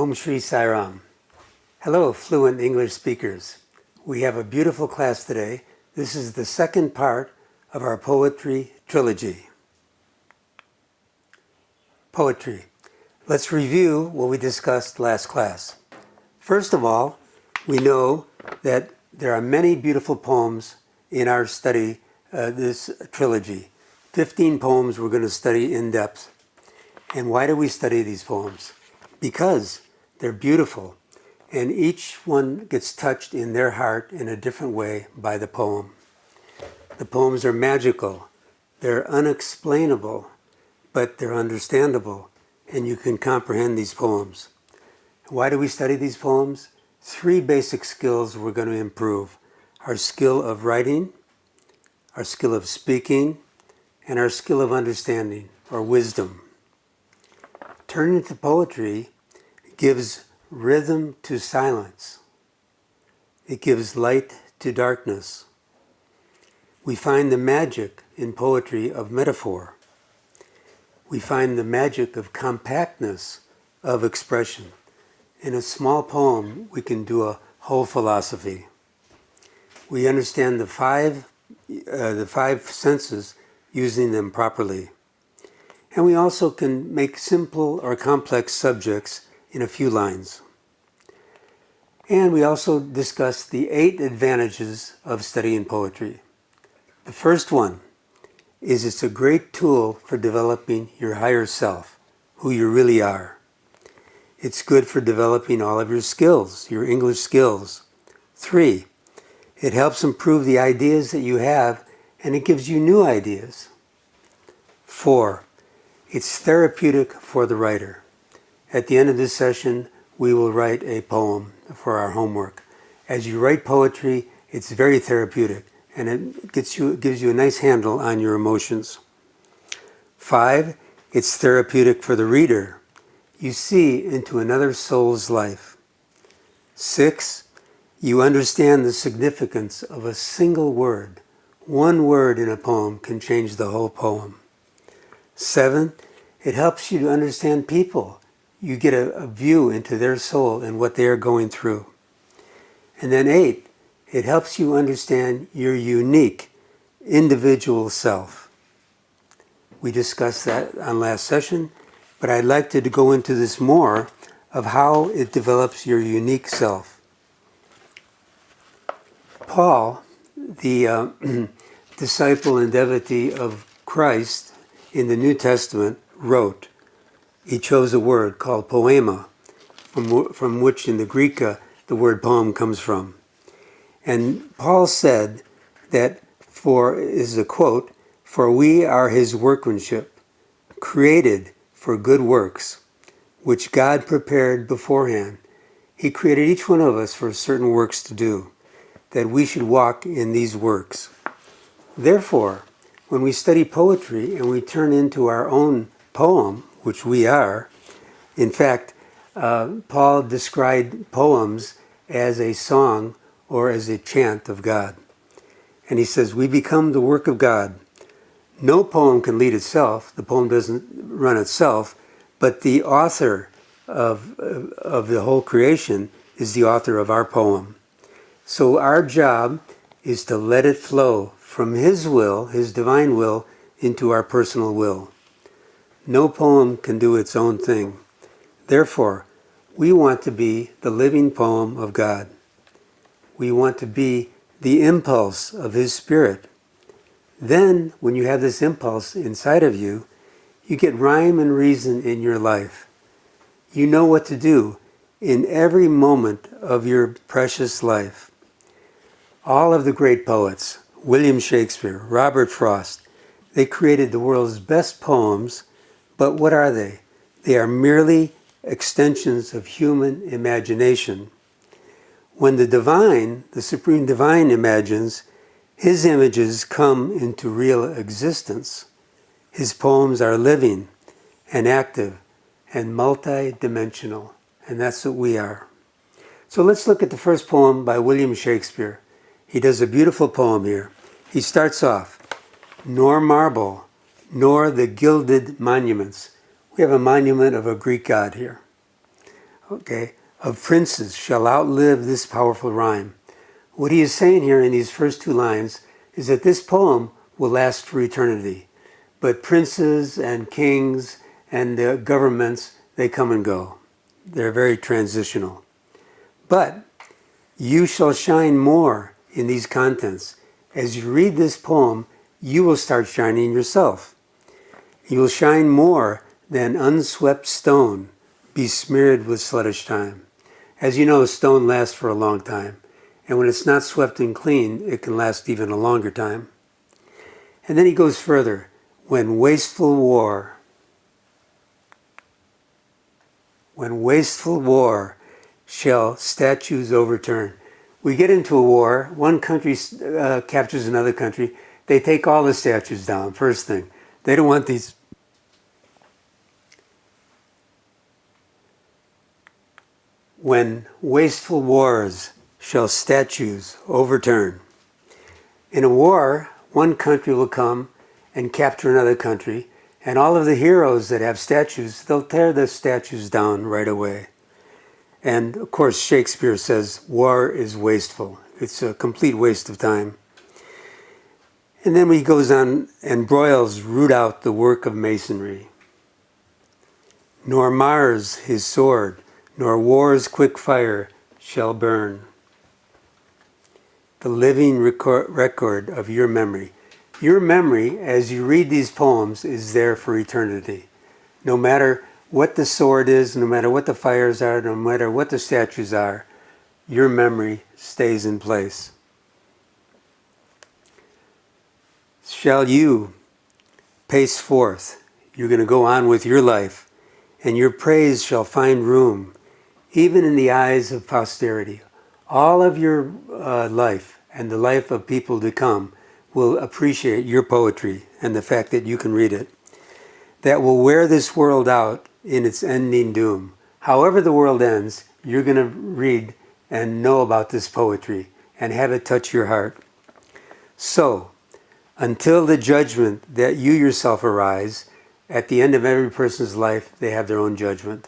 Om Shri Sai Ram. Hello, fluent English speakers. We have a beautiful class today. This is the second part of our poetry trilogy. Poetry. Let's review what we discussed last class. First of all, we know that there are many beautiful poems in our study, this trilogy. 15 poems we're going to study in depth. And why do we study these poems? Because they're beautiful, and each one gets touched in their heart in a different way by the poem. The poems are magical, they're unexplainable, but they're understandable, and you can comprehend these poems. Why do we study these poems? 3 basic skills we're going to improve. Our skill of writing, our skill of speaking, and our skill of understanding, or wisdom. Turning to poetry gives rhythm to silence. It gives light to darkness. We find the magic in poetry of metaphor. We find the magic of compactness of expression. In a small poem, we can do a whole philosophy. We understand the five senses, using them properly. And we also can make simple or complex subjects in a few lines. And we also discuss the 8 advantages of studying poetry. The first one is it's a great tool for developing your higher self, who you really are. It's good for developing all of your skills, your English skills. 3, it helps improve the ideas that you have, and it gives you new ideas. 4, it's therapeutic for the writer. At the end of this session, we will write a poem for our homework. As you write poetry, it's very therapeutic, and it gives you a nice handle on your emotions. 5, it's therapeutic for the reader. You see into another soul's life. 6, you understand the significance of a single word. One word in a poem can change the whole poem. 7, it helps you to understand people. You get a view into their soul and what they are going through. And then 8, it helps you understand your unique individual self. We discussed that on last session, but I'd like to go into this more of how it develops your unique self. Paul, the disciple and devotee of Christ in the New Testament, wrote. He chose a word called poema, from which in the Greek the word poem comes from. And Paul said that, is a quote, "For we are his workmanship, created for good works, which God prepared beforehand." He created each one of us for certain works to do, that we should walk in these works. Therefore, when we study poetry and we turn into our own poem, which we are, in fact, Paul described poems as a song or as a chant of God. And he says, we become the work of God. No poem can lead itself. The poem doesn't run itself, but the author of the whole creation is the author of our poem. So our job is to let it flow from his will, his divine will, into our personal will. No poem can do its own thing. Therefore, we want to be the living poem of God. We want to be the impulse of his spirit. Then, when you have this impulse inside of you, you get rhyme and reason in your life. You know what to do in every moment of your precious life. All of the great poets, William Shakespeare, Robert Frost, they created the world's best poems, but what are they? They are merely extensions of human imagination. When the divine, the supreme divine imagines, his images come into real existence. His poems are living and active and multi-dimensional, and that's what we are. So let's look at the first poem by William Shakespeare. He does a beautiful poem here. He starts off, "Nor marble, nor the gilded monuments." We have a monument of a Greek god here. okay, of princes shall outlive this powerful rhyme. What he is saying here in these first two lines is that this poem will last for eternity. But princes and kings and governments, they come and go. They're very transitional. But you shall shine more in these contents. As you read this poem, you will start shining yourself. You will shine more than unswept stone, besmeared with sluttish time. As you know, stone lasts for a long time. And when it's not swept and clean, it can last even a longer time. And then he goes further. When wasteful war shall statues overturn. We get into a war, one country captures another country, they take all the statues down, first thing. They don't want these. When wasteful wars shall statues overturn. In a war, one country will come and capture another country, and all of the heroes that have statues, they'll tear the statues down right away. And of course, Shakespeare says, war is wasteful. It's a complete waste of time. And then he goes on and broils root out the work of masonry. Nor Mars his sword, nor war's quick fire shall burn. The living record of your memory. Your memory, as you read these poems, is there for eternity. No matter what the sword is, no matter what the fires are, no matter what the statues are, your memory stays in place. Shall you pace forth, you're going to go on with your life, and your praise shall find room, even in the eyes of posterity. All of your life and the life of people to come will appreciate your poetry and the fact that you can read it. That will wear this world out in its ending doom. However the world ends, you're going to read and know about this poetry and have it touch your heart. So, until the judgment that you yourself arise, at the end of every person's life, they have their own judgment.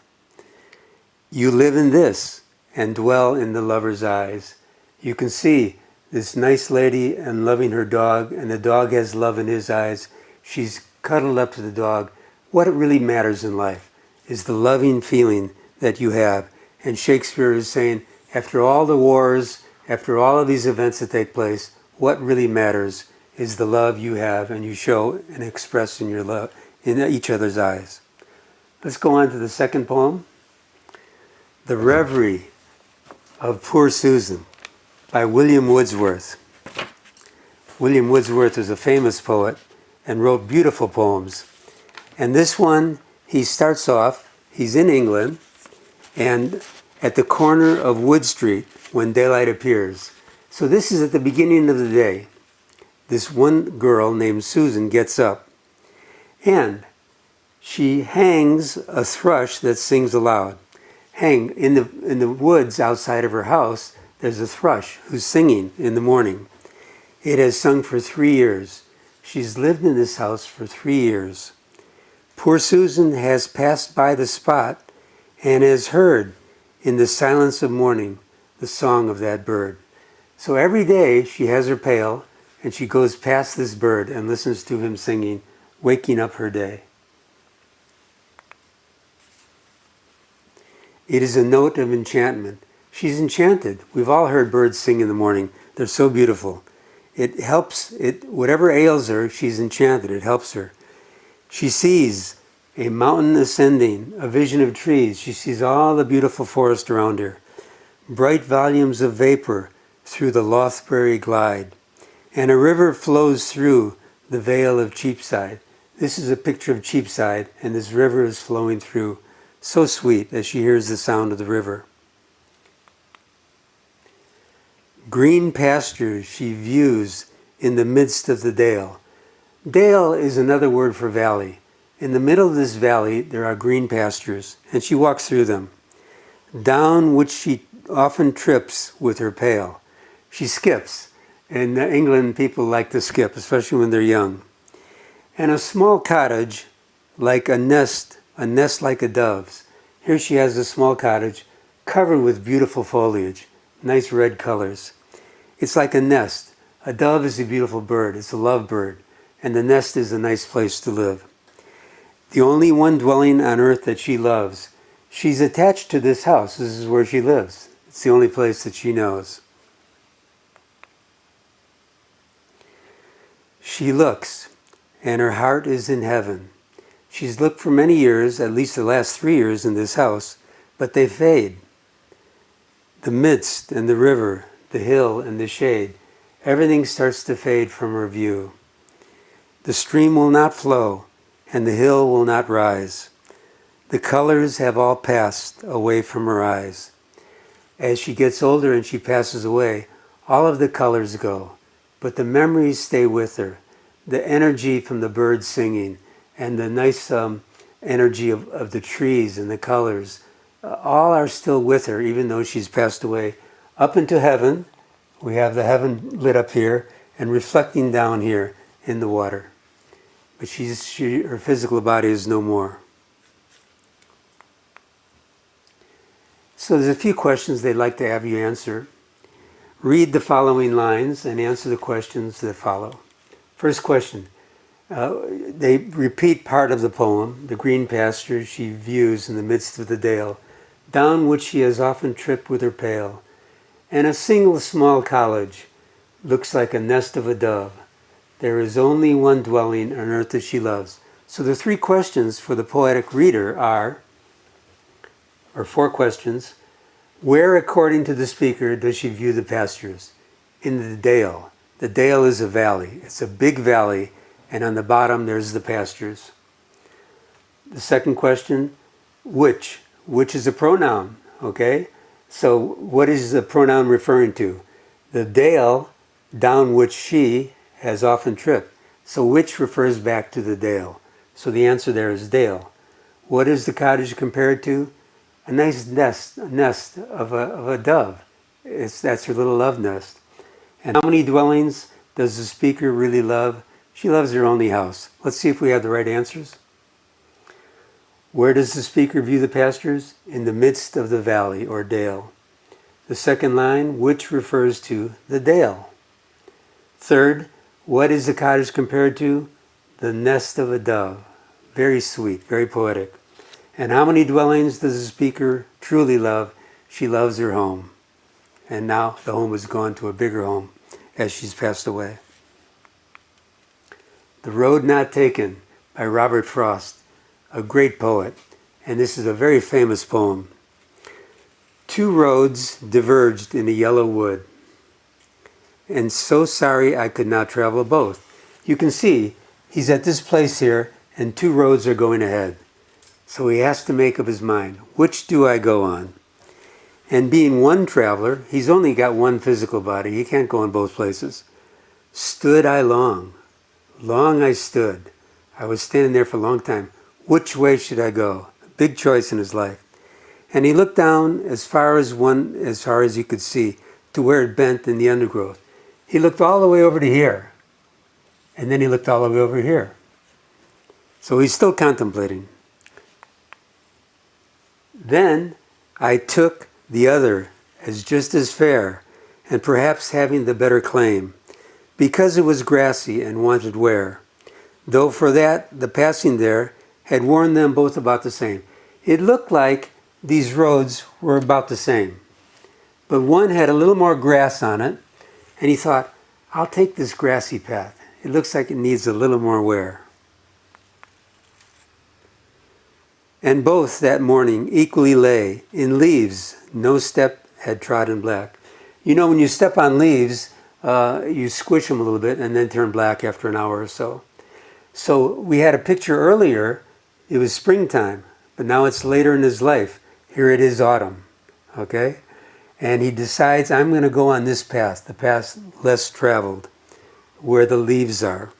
You live in this and dwell in the lover's eyes. You can see this nice lady and loving her dog, and the dog has love in his eyes. She's cuddled up to the dog. What really matters in life is the loving feeling that you have. And Shakespeare is saying, after all the wars, after all of these events that take place, what really matters is the love you have and you show and express in your love in each other's eyes. Let's go on to the second poem. The Reverie of Poor Susan by William Woodsworth. William Woodsworth was a famous poet and wrote beautiful poems. And this one, he starts off, he's in England, and at the corner of Wood Street when daylight appears. So this is at the beginning of the day. This one girl named Susan gets up, and she hangs a thrush that sings aloud. In the woods outside of her house, there's a thrush who's singing in the morning. It has sung for 3 years. She's lived in this house for 3 years. Poor Susan has passed by the spot and has heard in the silence of morning the song of that bird. So every day she has her pail and she goes past this bird and listens to him singing, waking up her day. It is a note of enchantment. She's enchanted. We've all heard birds sing in the morning. They're so beautiful. It helps, whatever ails her, she's enchanted. It helps her. She sees a mountain ascending, a vision of trees. She sees all the beautiful forest around her. Bright volumes of vapor through the Lothbury glide. And a river flows through the vale of Cheapside. This is a picture of Cheapside, and this river is flowing through. So sweet as she hears the sound of the river. Green pastures she views in the midst of the dale. Dale is another word for valley. In the middle of this valley, there are green pastures, and she walks through them, down which she often trips with her pail. She skips. In England, people like to skip, especially when they're young. And a small cottage, like a nest like a dove's. Here she has a small cottage, covered with beautiful foliage, nice red colors. It's like a nest. A dove is a beautiful bird. It's a love bird. And the nest is a nice place to live. The only one dwelling on earth that she loves. She's attached to this house. This is where she lives. It's the only place that she knows. She looks, and her heart is in heaven. She's looked for many years, at least the last 3 years in this house, but they fade. The mist and the river, the hill and the shade, everything starts to fade from her view. The stream will not flow, and the hill will not rise. The colors have all passed away from her eyes. As she gets older and she passes away, all of the colors go, but the memories stay with her. The energy from the birds singing and the nice energy of the trees and the colors, all are still with her, even though she's passed away. Up into heaven, we have the heaven lit up here and reflecting down here in the water. But her physical body is no more. So there's a few questions they'd like to have you answer. Read the following lines and answer the questions that follow. First question. They repeat part of the poem. The green pastures she views in the midst of the dale, down which she has often tripped with her pail. And a single small cottage looks like a nest of a dove. There is only one dwelling on earth that she loves. So the 3 questions for the poetic reader are, or 4 questions. Where, according to the speaker, does she view the pastures? In the dale. The dale is a valley. It's a big valley, and on the bottom there's the pastures. The second question, which? Which is a pronoun, okay? So what is the pronoun referring to? The dale down which she has often tripped. So which refers back to the dale. So the answer there is dale. What is the cottage compared to? A nice nest of a dove. That's her little love nest. And how many dwellings does the speaker really love? She loves her only house. Let's see if we have the right answers. Where does the speaker view the pastures? In the midst of the valley or dale. The second line, which refers to the dale. Third, what is the cottage compared to? The nest of a dove. Very sweet, very poetic. And how many dwellings does the speaker truly love? She loves her home. And now the home has gone to a bigger home as she's passed away. The Road Not Taken by Robert Frost, a great poet. And this is a very famous poem. 2 roads diverged in a yellow wood, and so sorry I could not travel both. You can see he's at this place here, and 2 roads are going ahead. So he has to make up his mind. Which do I go on? And being one traveler, he's only got one physical body. He can't go in both places. Stood I long. Long I stood. I was standing there for a long time. Which way should I go? Big choice in his life. And he looked down as far as he could see, to where it bent in the undergrowth. He looked all the way over to here. And then he looked all the way over here. So he's still contemplating. Then I took the other as just as fair, and perhaps having the better claim, because it was grassy and wanted wear, though for that the passing there had worn them both about the same. It looked like these roads were about the same, but one had a little more grass on it, and he thought, I'll take this grassy path. It looks like it needs a little more wear. And both that morning equally lay in leaves, no step had trodden black. You know, when you step on leaves, you squish them a little bit and then turn black after an hour or so. So we had a picture earlier, it was springtime, but now it's later in his life. Here it is autumn, okay? And he decides, I'm going to go on this path, the path less traveled, where the leaves are.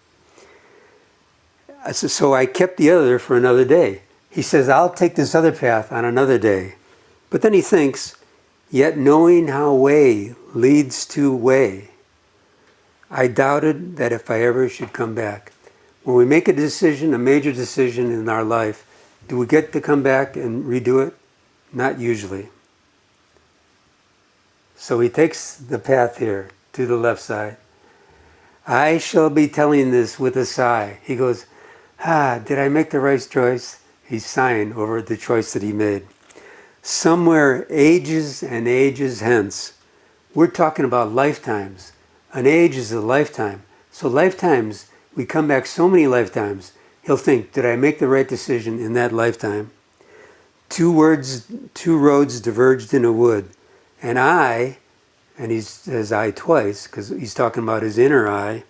So I kept the other for another day. He says, I'll take this other path on another day. But then he thinks, yet knowing how way leads to way, I doubted that if I ever should come back. When we make a decision, a major decision in our life, do we get to come back and redo it? Not usually. So he takes the path here to the left side. I shall be telling this with a sigh. He goes, did I make the right choice? He's sighing over the choice that he made. Somewhere ages and ages hence. We're talking about lifetimes. An age is a lifetime. So lifetimes, we come back so many lifetimes. He'll think, did I make the right decision in that lifetime? Two roads diverged in a wood. And he says I twice, because he's talking about his inner eye,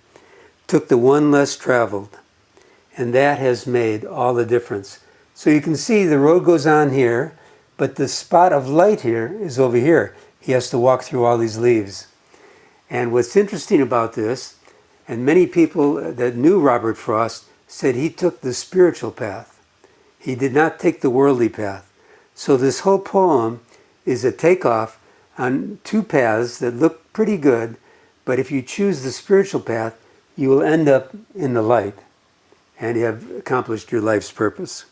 took the one less traveled. And that has made all the difference. So you can see the road goes on here, but the spot of light here is over here. He has to walk through all these leaves. And what's interesting about this, and many people that knew Robert Frost said he took the spiritual path. He did not take the worldly path. So this whole poem is a takeoff on two paths that look pretty good, but if you choose the spiritual path, you will end up in the light and you have accomplished your life's purpose.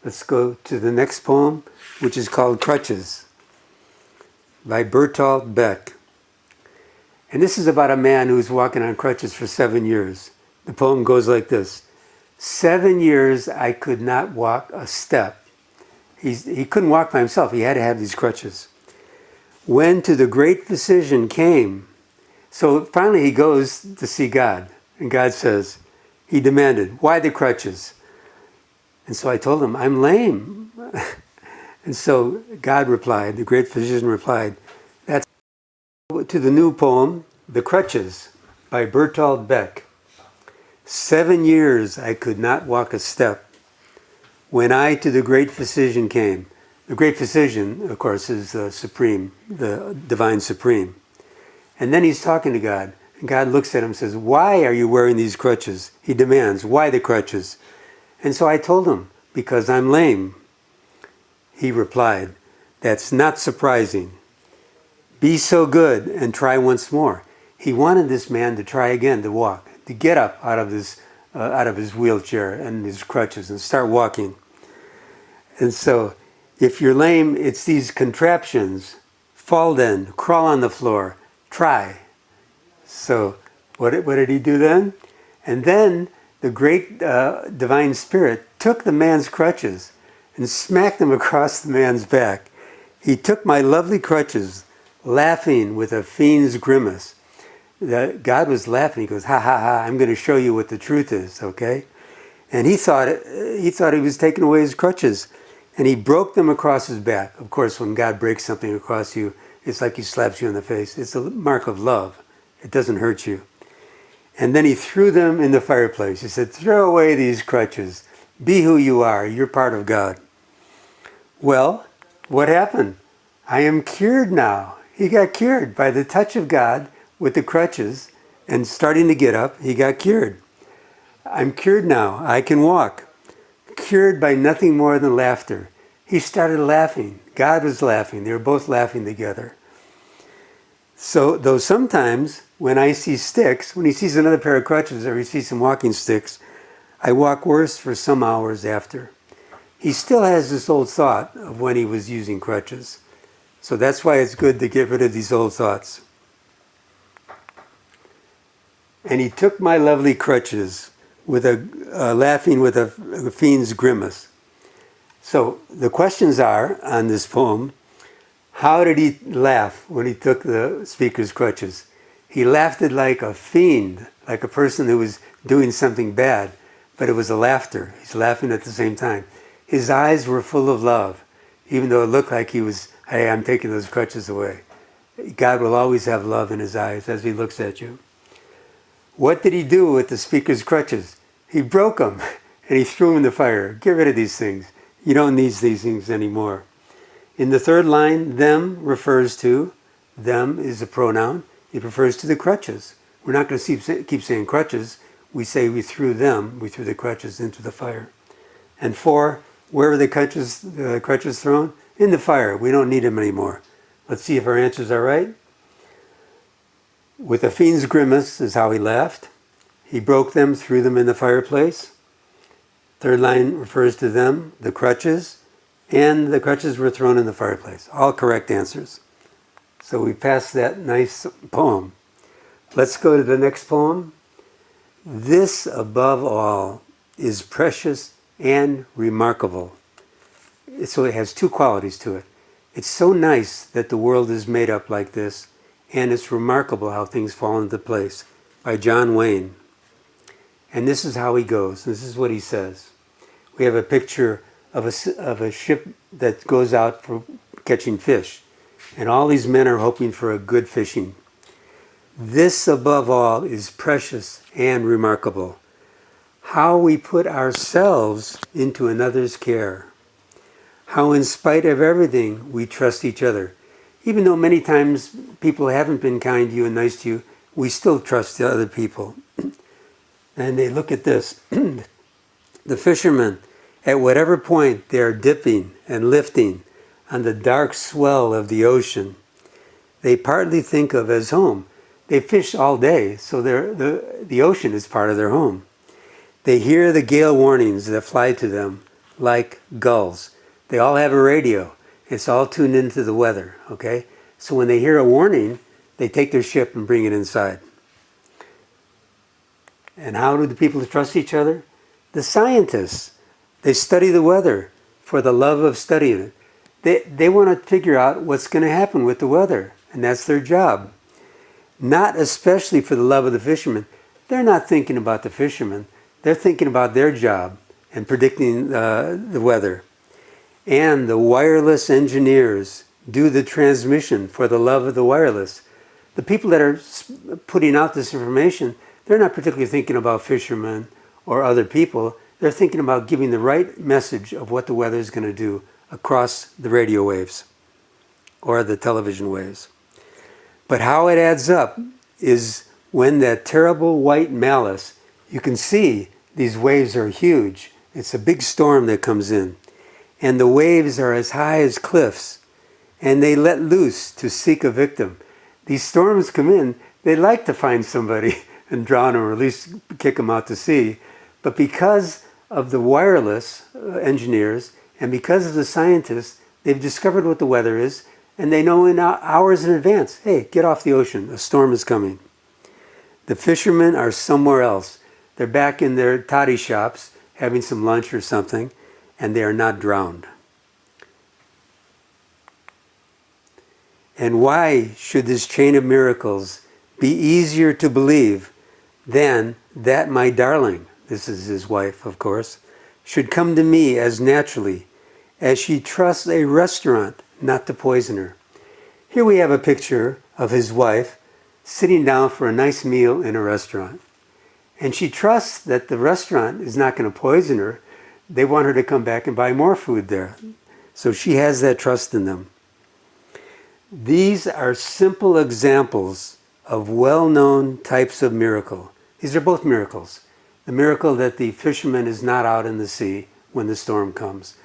Let's go to the next poem, which is called Crutches, by Bertolt Beck. And this is about a man who's walking on crutches for 7 years. The poem goes like this. 7 years I could not walk a step. He couldn't walk by himself. He had to have these crutches. When to the great physician came. So finally he goes to see God. And God says, he demanded, why the crutches? And so I told him, I'm lame. And so God replied, the great physician replied, that's to the new poem, The Crutches, by Bertolt Beck. 7 years I could not walk a step. When I to the great physician came. The great physician, of course, is the supreme, the divine supreme. And then he's talking to God. And God looks at him and says, why are you wearing these crutches? He demands, why the crutches? And so I told him, because I'm lame. He replied, that's not surprising. Be so good and try once more. He wanted this man to try again to walk, to get up out of his wheelchair and his crutches and start walking. And so, if you're lame, it's these contraptions. Fall then, crawl on the floor, try. So, what did he do then? And then the great divine spirit took the man's crutches and smacked them across the man's back. He took my lovely crutches, laughing with a fiend's grimace. God was laughing. He goes, ha ha ha, I'm going to show you what the truth is, okay? And he thought he was taking away his crutches. And he broke them across his back. Of course, when God breaks something across you, it's like he slaps you in the face. It's a mark of love. It doesn't hurt you. And then he threw them in the fireplace. He said, throw away these crutches. Be who you are. You're part of God. Well, what happened? I am cured now. He got cured by the touch of God with the crutches and starting to get up. He got cured. I'm cured now. I can walk. Cured by nothing more than laughter. He started laughing. God was laughing. They were both laughing together. So, though sometimes when I see sticks, when he sees another pair of crutches or he sees some walking sticks, I walk worse for some hours after. He still has this old thought of when he was using crutches. So that's why it's good to get rid of these old thoughts. And he took my lovely crutches with laughing with a fiend's grimace. So the questions are on this poem, how did he laugh when he took the speaker's crutches? He laughed it like a fiend, like a person who was doing something bad, but it was a laughter. He's laughing at the same time. His eyes were full of love, even though it looked like he was, hey, I'm taking those crutches away. God will always have love in his eyes as he looks at you. What did he do with the speaker's crutches? He broke them and he threw them in the fire. Get rid of these things. You don't need these things anymore. In the third line, them refers to, them is a pronoun. It refers to the crutches. We're not going to keep saying crutches. We say we threw the crutches into the fire. And 4, where were the crutches thrown? In the fire. We don't need them anymore. Let's see if our answers are right. With a fiend's grimace is how he laughed. He broke them, threw them in the fireplace. Third line refers to them, the crutches, and the crutches were thrown in the fireplace. All correct answers. So we passed that nice poem. Let's go to the next poem. This, above all, is precious and remarkable. So it has two qualities to it. It's so nice that the world is made up like this, and it's remarkable how things fall into place. By John Wayne. And this is how he goes. This is what he says. We have a picture of a ship that goes out for catching fish. And all these men are hoping for a good fishing. This, above all, is precious and remarkable. How we put ourselves into another's care. How in spite of everything, we trust each other. Even though many times people haven't been kind to you and nice to you, we still trust the other people. And they look at this. The fishermen, at whatever point they are dipping and lifting on the dark swell of the ocean, they partly think of as home. They fish all day, so the ocean is part of their home. They hear the gale warnings that fly to them like gulls. They all have a radio. It's all tuned into the weather, okay? So when they hear a warning, they take their ship and bring it inside. And how do the people trust each other? The scientists. They study the weather for the love of studying it. They want to figure out what's going to happen with the weather, and that's their job. Not especially for the love of the fishermen. They're not thinking about the fishermen. They're thinking about their job and predicting the weather. And the wireless engineers do the transmission for the love of the wireless. The people that are putting out this information, they're not particularly thinking about fishermen or other people. They're thinking about giving the right message of what the weather is going to do across the radio waves or the television waves. But how it adds up is when that terrible white malice, you can see these waves are huge. It's a big storm that comes in. And the waves are as high as cliffs. And they let loose to seek a victim. These storms come in, they like to find somebody and drown them or at least kick them out to sea. But because of the wireless engineers and because of the scientists, they've discovered what the weather is, and they know in hours in advance, hey, get off the ocean, a storm is coming. The fishermen are somewhere else. They're back in their toddy shops having some lunch or something, and they are not drowned. And why should this chain of miracles be easier to believe than that my darling, this is his wife, of course, should come to me as naturally as she trusts a restaurant not to poison her. Here we have a picture of his wife sitting down for a nice meal in a restaurant. And she trusts that the restaurant is not going to poison her. They want her to come back and buy more food there. So she has that trust in them. These are simple examples of well-known types of miracle. These are both miracles. The miracle that the fisherman is not out in the sea when the storm comes.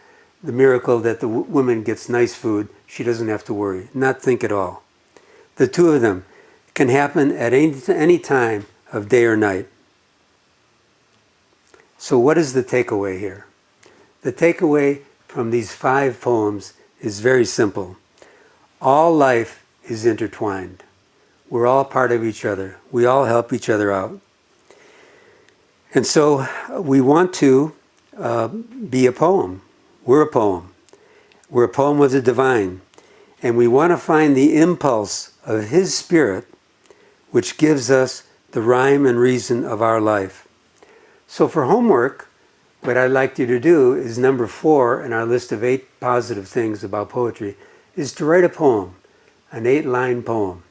The miracle that the woman gets nice food, she doesn't have to worry, not think at all. The two of them can happen at any time of day or night. So what is the takeaway here? The takeaway from these 5 poems is very simple. All life is intertwined. We're all part of each other. We all help each other out. And so we want to be a poem. We're a poem. We're a poem of the divine. And we want to find the impulse of His Spirit, which gives us the rhyme and reason of our life. So for homework, what I'd like you to do is number 4 in our list of 8 positive things about poetry is to write a poem, an 8-line poem.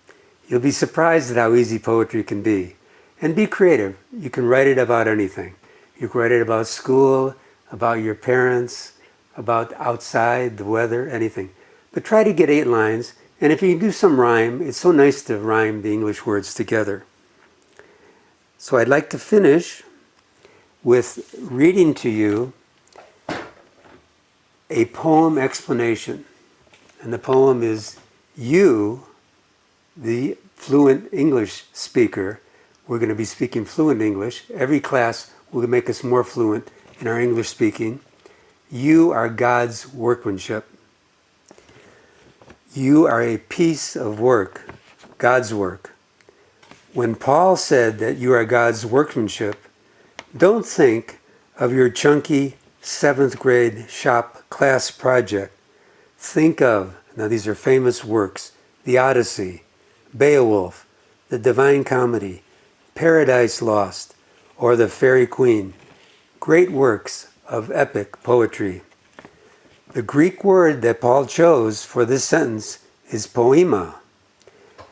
You'll be surprised at how easy poetry can be. And be creative. You can write it about anything. You can write it about school, about your parents, about outside, the weather, anything. But try to get 8 lines, and if you can do some rhyme, it's so nice to rhyme the English words together. So I'd like to finish with reading to you a poem explanation. And the poem is, you, the fluent English speaker, we're going to be speaking fluent English. Every class will make us more fluent in our English speaking. You are God's workmanship. You are a piece of work, God's work. When Paul said that you are God's workmanship, don't think of your chunky 7th grade shop class project. Think of, now these are famous works, the Odyssey, Beowulf, the Divine Comedy, Paradise Lost, or the Fairy Queen. Great works of epic poetry. The Greek word that Paul chose for this sentence is poema.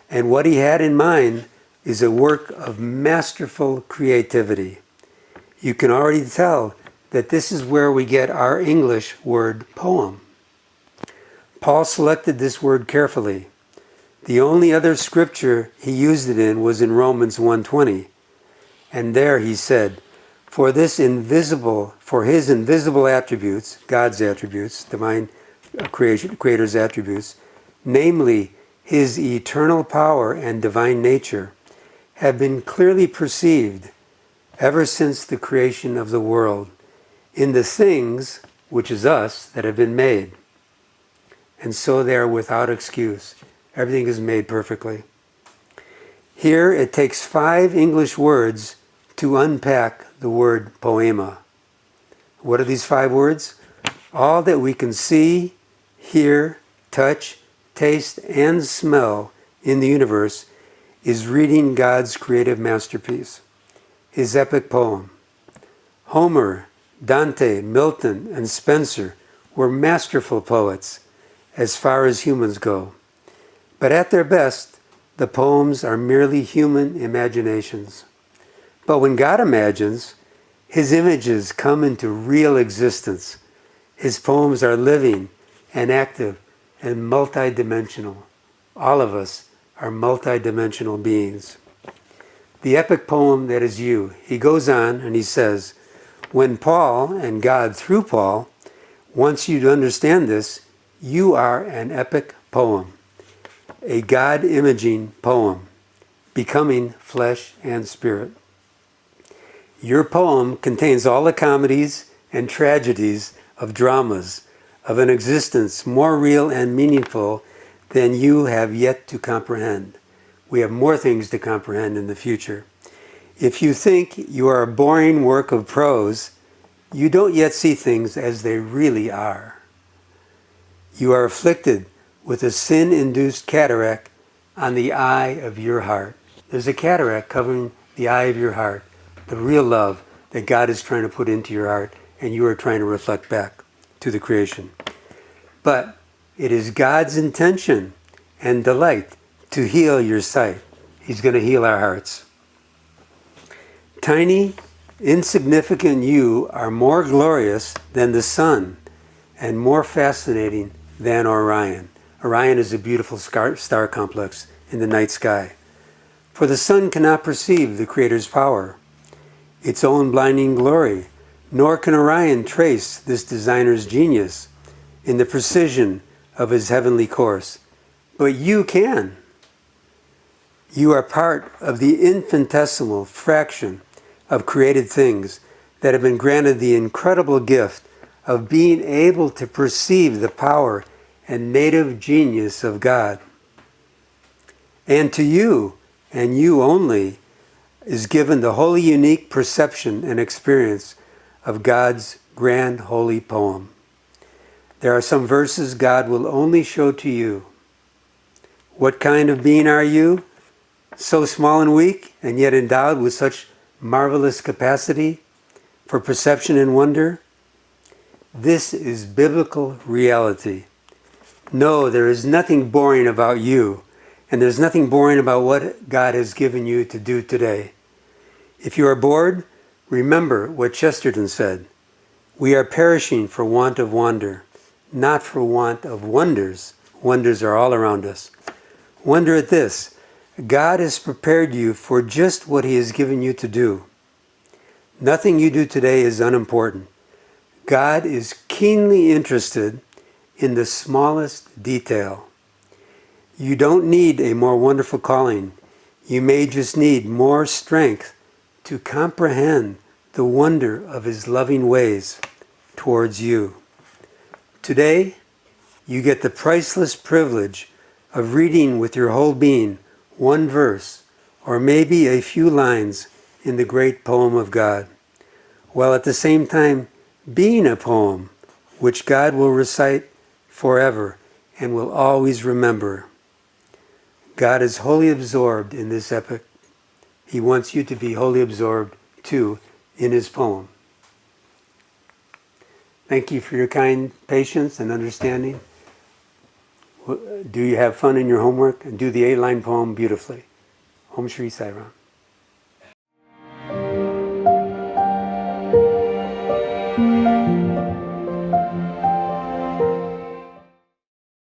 And what he had in mind is a work of masterful creativity. You can already tell that this is where we get our English word poem. Paul selected this word carefully. The only other scripture he used it in was in Romans 1:20. And there he said, for his invisible attributes, God's attributes, divine creator's attributes, namely his eternal power and divine nature, have been clearly perceived ever since the creation of the world in the things, which is us, that have been made. And so they are without excuse. Everything is made perfectly. Here it takes 5 English words to unpack the word poema. What are these 5 words? All that we can see, hear, touch, taste, and smell in the universe is reading God's creative masterpiece, his epic poem. Homer, Dante, Milton, and Spencer were masterful poets as far as humans go. But at their best, the poems are merely human imaginations. But when God imagines, his images come into real existence. His poems are living and active and multidimensional. All of us are multidimensional beings. The epic poem that is you, he goes on and he says, when Paul, and God through Paul, wants you to understand this, you are an epic poem, a God-imaging poem, becoming flesh and spirit. Your poem contains all the comedies and tragedies of dramas of an existence more real and meaningful than you have yet to comprehend. We have more things to comprehend in the future. If you think you are a boring work of prose, you don't yet see things as they really are. You are afflicted with a sin-induced cataract on the eye of your heart. There's a cataract covering the eye of your heart, the real love that God is trying to put into your heart and you are trying to reflect back to the creation. But it is God's intention and delight to heal your sight. He's going to heal our hearts. Tiny, insignificant you are more glorious than the sun and more fascinating than Orion. Orion is a beautiful star complex in the night sky. For the sun cannot perceive the Creator's power, its own blinding glory, nor can Orion trace this designer's genius in the precision of his heavenly course. But you can. You are part of the infinitesimal fraction of created things that have been granted the incredible gift of being able to perceive the power and native genius of God. And to you, and you only, is given the wholly unique perception and experience of God's grand holy poem. There are some verses God will only show to you. What kind of being are you? So small and weak, and yet endowed with such marvelous capacity for perception and wonder? This is biblical reality. No, there is nothing boring about you, and there's nothing boring about what God has given you to do today. If you are bored, remember what Chesterton said. We are perishing for want of wonder, not for want of wonders. Wonders are all around us. Wonder at this. God has prepared you for just what He has given you to do. Nothing you do today is unimportant. God is keenly interested in the smallest detail. You don't need a more wonderful calling. You may just need more strength to comprehend the wonder of His loving ways towards you. Today, you get the priceless privilege of reading with your whole being one verse, or maybe a few lines in the great poem of God, while at the same time being a poem which God will recite forever and will always remember. God is wholly absorbed in this epic. He wants you to be wholly absorbed, too, in his poem. Thank you for your kind patience and understanding. Do you have fun in your homework? And do the 8-line poem beautifully. Om Shri Sai Ram.